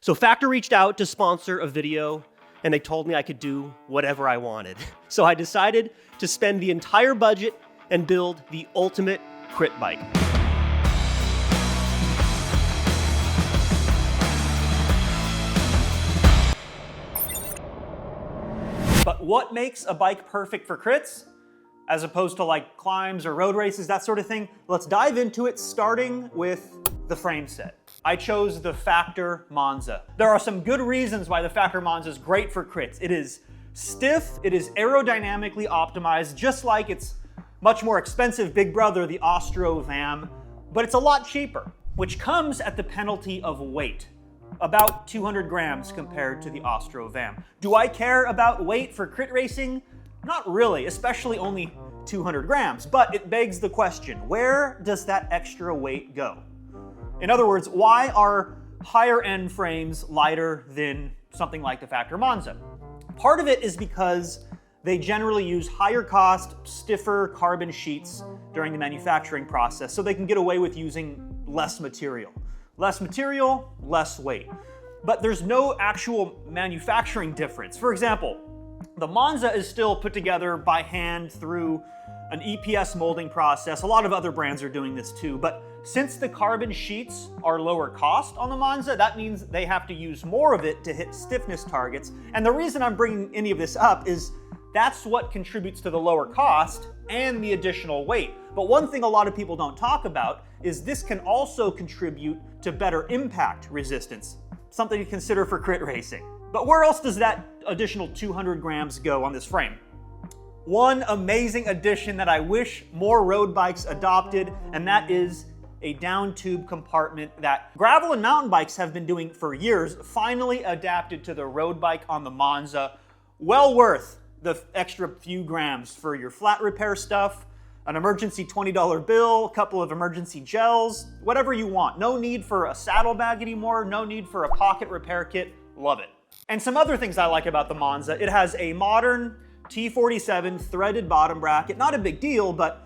So Factor reached out to sponsor a video, and they told me I could do whatever I wanted. So I decided to spend the entire budget and build the ultimate crit bike. But what makes a bike perfect for crits, as opposed to like climbs or road races, that sort of thing? Let's dive into it, starting with the frame set. I chose the Factor Monza. There are some good reasons why the Factor Monza is great for crits. It is stiff, it is aerodynamically optimized, just like its much more expensive big brother, the Austro Vam, but it's a lot cheaper, which comes at the penalty of weight. About 200 grams compared to the Austro Vam. Do I care about weight for crit racing? Not really, especially only 200 grams, but it begs the question, where does that extra weight go? In other words, why are higher end frames lighter than something like the Factor Monza? Part of it is because they generally use higher cost, stiffer carbon sheets during the manufacturing process, so they can get away with using less material. Less material, less weight. But there's no actual manufacturing difference. For example, the Monza is still put together by hand through an EPS molding process. A lot of other brands are doing this too, but since the carbon sheets are lower cost on the Monza, that means they have to use more of it to hit stiffness targets. And the reason I'm bringing any of this up is that's what contributes to the lower cost and the additional weight. But one thing a lot of people don't talk about is this can also contribute to better impact resistance, something to consider for crit racing. But where else does that additional 200 grams go on this frame? One amazing addition that I wish more road bikes adopted, and that is a down tube compartment that gravel and mountain bikes have been doing for years, finally adapted to the road bike on the Monza. Well worth the extra few grams for your flat repair stuff, an emergency $20 bill, a couple of emergency gels, whatever you want. No need for a saddlebag anymore, no need for a pocket repair kit. Love it. And some other things I like about the Monza, it has a modern T47 threaded bottom bracket. Not a big deal, but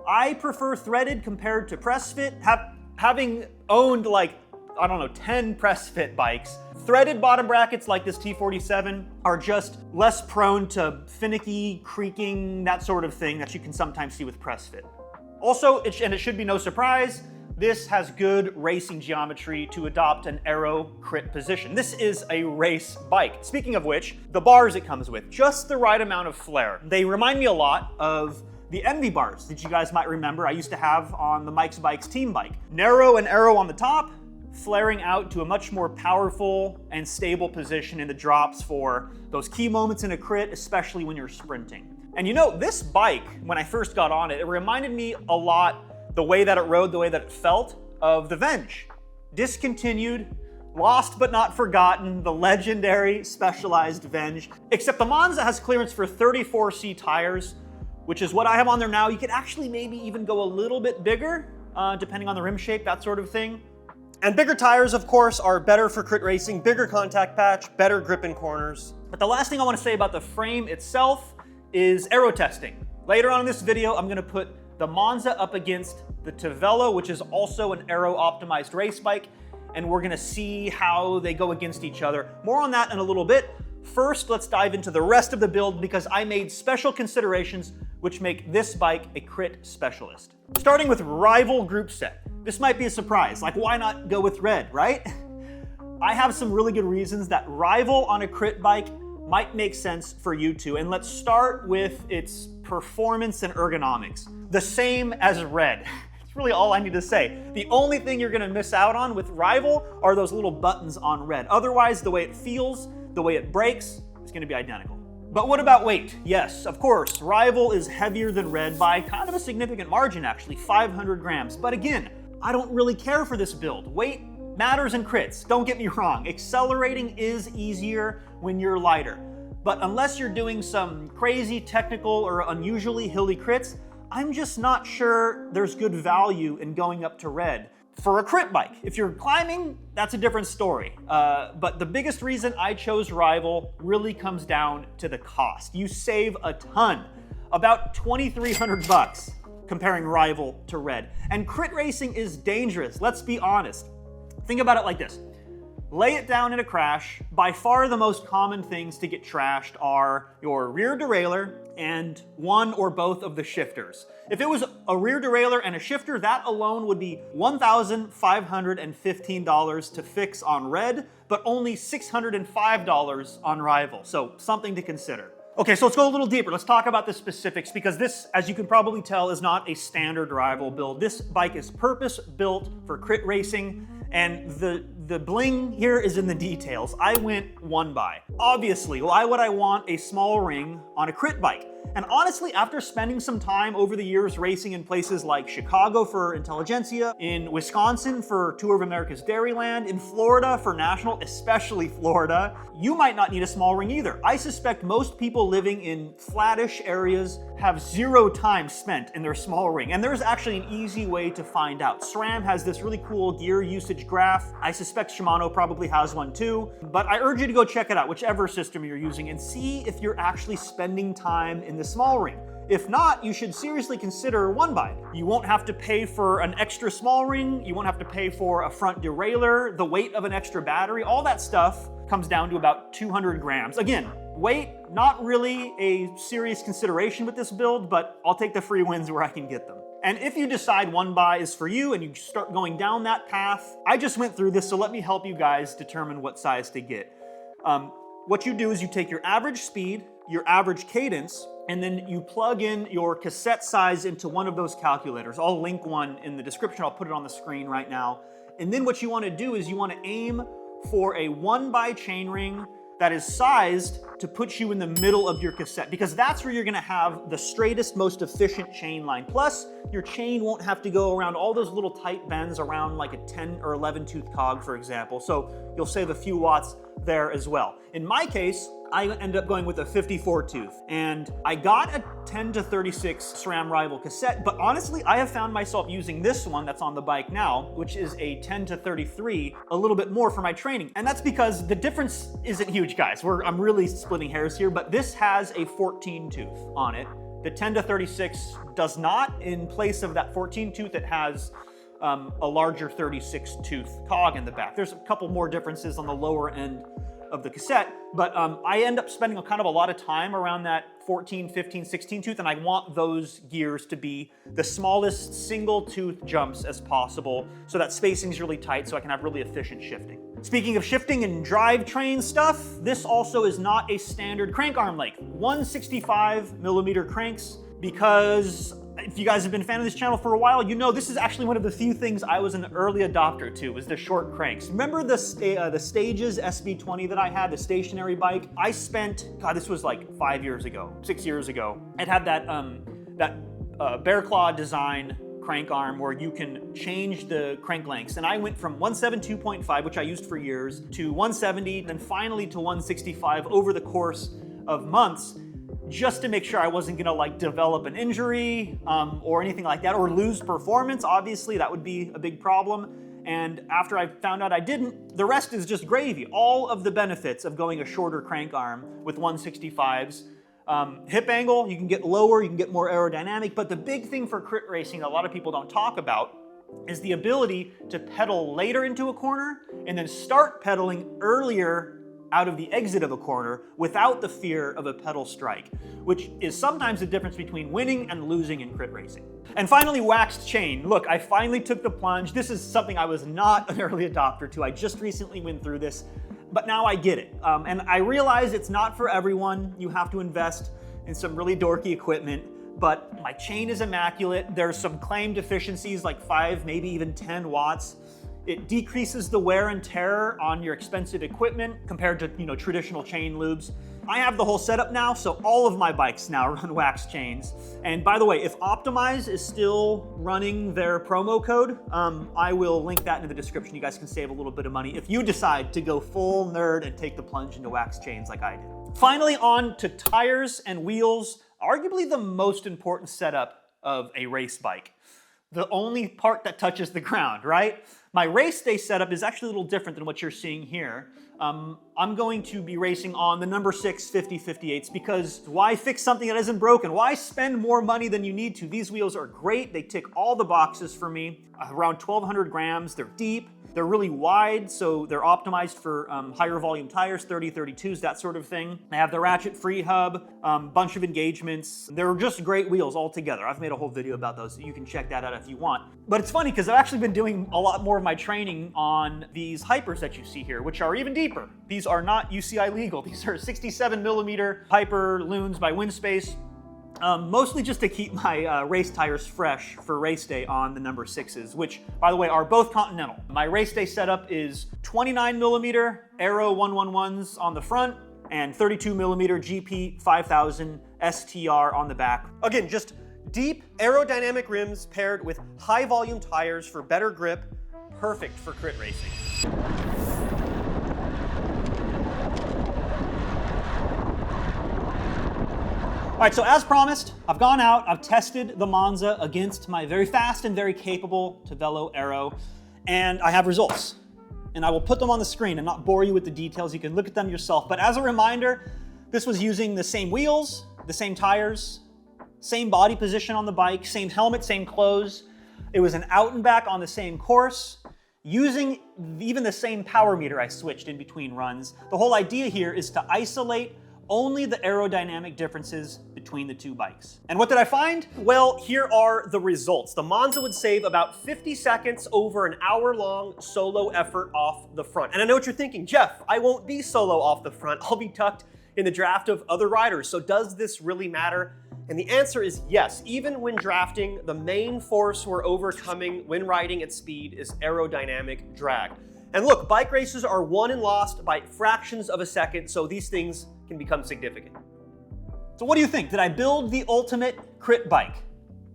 I prefer threaded compared to press fit. Having owned like, I don't know, 10 press fit bikes, threaded bottom brackets like this T47 are just less prone to finicky, creaking, that sort of thing that you can sometimes see with press fit. Also, and it should be no surprise, this has good racing geometry to adopt an aero crit position. This is a race bike. Speaking of which, the bars it comes with, just the right amount of flare. They remind me a lot of the Envy bars that you guys might remember I used to have on the Mike's Bikes team bike. Narrow and aero on the top, flaring out to a much more powerful and stable position in the drops for those key moments in a crit, especially when you're sprinting. And you know, this bike, when I first got on it, it reminded me a lot, the way that it rode, the way that it felt, of the Venge. Discontinued, lost but not forgotten, the legendary Specialized Venge. Except the Monza has clearance for 34C tires, which is what I have on there now. You could actually maybe even go a little bit bigger, depending on the rim shape, that sort of thing. And bigger tires, of course, are better for crit racing, bigger contact patch, better grip in corners. But the last thing I want to say about the frame itself is aero testing. Later on in this video, I'm going to put the Monza up against the Tavella, which is also an aero optimized race bike, and we're going to see how they go against each other. More on that in a little bit. First, let's dive into the rest of the build because I made special considerations which make this bike a crit specialist. Starting with Rival group set. This might be a surprise, like why not go with red, right? I have some really good reasons that Rival on a crit bike might make sense for you too, and let's start with its performance and ergonomics. The same as red. It's really all I need to say. The only thing you're gonna miss out on with Rival are those little buttons on red. Otherwise, the way it feels, the way it brakes, is gonna be identical. But what about weight? Yes, of course, Rival is heavier than red by kind of a significant margin actually, 500 grams. But again, I don't really care for this build. Weight matters in crits, don't get me wrong. Accelerating is easier when you're lighter. But unless you're doing some crazy technical or unusually hilly crits, I'm just not sure there's good value in going up to red for a crit bike. If you're climbing, that's a different story. But the biggest reason I chose Rival really comes down to the cost. You save a ton, about $2,300 comparing Rival to red. And crit racing is dangerous, let's be honest. Think about it like this. lay it down in a crash. By far the most common things to get trashed are your rear derailleur and one or both of the shifters. If it was a rear derailleur and a shifter, that alone would be $1,515 to fix on Red, but only $605 on Rival, so something to consider. Okay, so let's go a little deeper. Let's talk about the specifics, because this, as you can probably tell, is not a standard Rival build. This bike is purpose-built for crit racing, and the bling here is in the details. I went one by. Obviously, why would I want a small ring on a crit bike? And honestly, after spending some time over the years racing in places like Chicago for Intelligentsia, in Wisconsin for Tour of America's Dairyland, in Florida for National, especially Florida, you might not need a small ring either. I suspect most people living in flattish areas have zero time spent in their small ring, and there's actually an easy way to find out. SRAM has this really cool gear usage graph. I suspect Shimano probably has one too, but I urge you to go check it out, whichever system you're using, and see if you're actually spending time in the small ring. If not, you should seriously consider one by. You won't have to pay for an extra small ring, you won't have to pay for a front derailleur, the weight of an extra battery, all that stuff comes down to about 200 grams. Again, weight, not really a serious consideration with this build, but I'll take the free wins where I can get them. And if you decide one by is for you and you start going down that path, I just went through this, so let me help you guys determine what size to get. What you do is you take your average speed, your average cadence, and then you plug in your cassette size into one of those calculators. I'll link one in the description. I'll put it on the screen right now. And then what you want to do is you want to aim for a 1x chainring that is sized to put you in the middle of your cassette, because that's where you're going to have the straightest, most efficient chain line. Plus, your chain won't have to go around all those little tight bends around like a 10 or 11 tooth cog, for example. So you'll save a few watts there as well. In my case, I ended up going with a 54 tooth, and I got a 10 to 36 SRAM Rival cassette, but honestly, I have found myself using this one that's on the bike now, which is a 10 to 33, a little bit more for my training. And that's because the difference isn't huge, guys. I'm really splitting hairs here, but this has a 14 tooth on it. The 10 to 36 does not. In place of that 14 tooth, it has a larger 36 tooth cog in the back. There's a couple more differences on the lower end of the cassette, but I end up spending a lot of time around that 14, 15, 16 tooth, and I want those gears to be the smallest single tooth jumps as possible, so that spacing's really tight so I can have really efficient shifting. Speaking of shifting and drivetrain stuff, this also is not a standard crank arm length. 165mm cranks, because if you guys have been a fan of this channel for a while, you know this is actually one of the few things I was an early adopter to, was the short cranks. Remember the Stages SB20 that I had, the stationary bike? I spent, God, this was like 6 years ago. It had that bear claw design crank arm where you can change the crank lengths. And I went from 172.5, which I used for years, to 170, then finally to 165 over the course of months, just to make sure I wasn't gonna develop an injury or anything like that, or lose performance. Obviously, that would be a big problem. And after I found out I didn't, the rest is just gravy. All of the benefits of going a shorter crank arm with 165s. Hip angle, you can get lower, you can get more aerodynamic, but the big thing for crit racing that a lot of people don't talk about is the ability to pedal later into a corner and then start pedaling earlier out of the exit of a corner without the fear of a pedal strike, which is sometimes the difference between winning and losing in crit racing. And finally, waxed chain. Look, I finally took the plunge. This is something I was not an early adopter to. I just recently went through this, but now I get it. And I realize it's not for everyone. You have to invest in some really dorky equipment, but my chain is immaculate. There's some claimed deficiencies like 5, maybe even 10 watts. It decreases the wear and tear on your expensive equipment compared to, traditional chain lubes. I have the whole setup now, so all of my bikes now run wax chains. And by the way, if Optimize is still running their promo code, I will link that in the description. You guys can save a little bit of money if you decide to go full nerd and take the plunge into wax chains like I did. Finally, on to tires and wheels, arguably the most important setup of a race bike. The only part that touches the ground, right? My race day setup is actually a little different than what you're seeing here. I'm going to be racing on the number 6 50/58s, because why fix something that isn't broken? Why spend more money than you need to? These wheels are great. They tick all the boxes for me. Around 1,200 grams, they're deep. They're really wide, so they're optimized for higher volume tires, 30, 32s, that sort of thing. They have the ratchet-free hub, bunch of engagements. They're just great wheels altogether. I've made a whole video about those, so you can check that out if you want. But it's funny because I've actually been doing a lot more of my training on these hypers that you see here, which are even deeper. These are not UCI legal. These are 67 millimeter hyper loons by Windspace. Mostly just to keep my race tires fresh for race day on the number 6s, which, by the way, are both Continental. My race day setup is 29 millimeter Aero 111s on the front and 32 millimeter GP 5000 STR on the back. Again, just deep aerodynamic rims paired with high volume tires for better grip, perfect for crit racing. All right, so as promised, I've gone out, I've tested the Monza against my very fast and very capable Tubeless Aero, and I have results. And I will put them on the screen and not bore you with the details. You can look at them yourself. But as a reminder, this was using the same wheels, the same tires, same body position on the bike, same helmet, same clothes. It was an out and back on the same course, using even the same power meter I switched in between runs. The whole idea here is to isolate only the aerodynamic differences between the two bikes. And what did I find? Well, here are the results. The Monza would save about 50 seconds over an hour-long solo effort off the front. And I know what you're thinking, Jeff, I won't be solo off the front. I'll be tucked in the draft of other riders. So does this really matter? And the answer is yes. Even when drafting, the main force we're overcoming when riding at speed is aerodynamic drag. And look, bike races are won and lost by fractions of a second, so these things can become significant. So what do you think? Did I build the ultimate crit bike?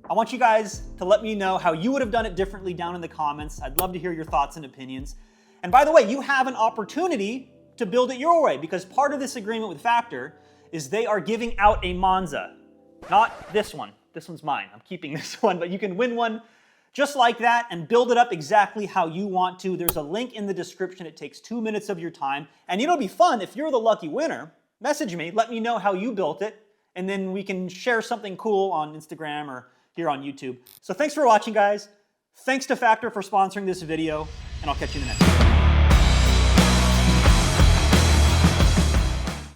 I want you guys to let me know how you would have done it differently down in the comments. I'd love to hear your thoughts and opinions. And by the way, you have an opportunity to build it your way, because part of this agreement with Factor is they are giving out a Monza. Not this one. This one's mine. I'm keeping this one, but you can win one just like that and build it up exactly how you want to. There's a link in the description. It takes 2 minutes of your time. And it'll be fun if you're the lucky winner. Message me, let me know how you built it, and then we can share something cool on Instagram or here on YouTube. So thanks for watching, guys. Thanks to Factor for sponsoring this video, and I'll catch you in the next one.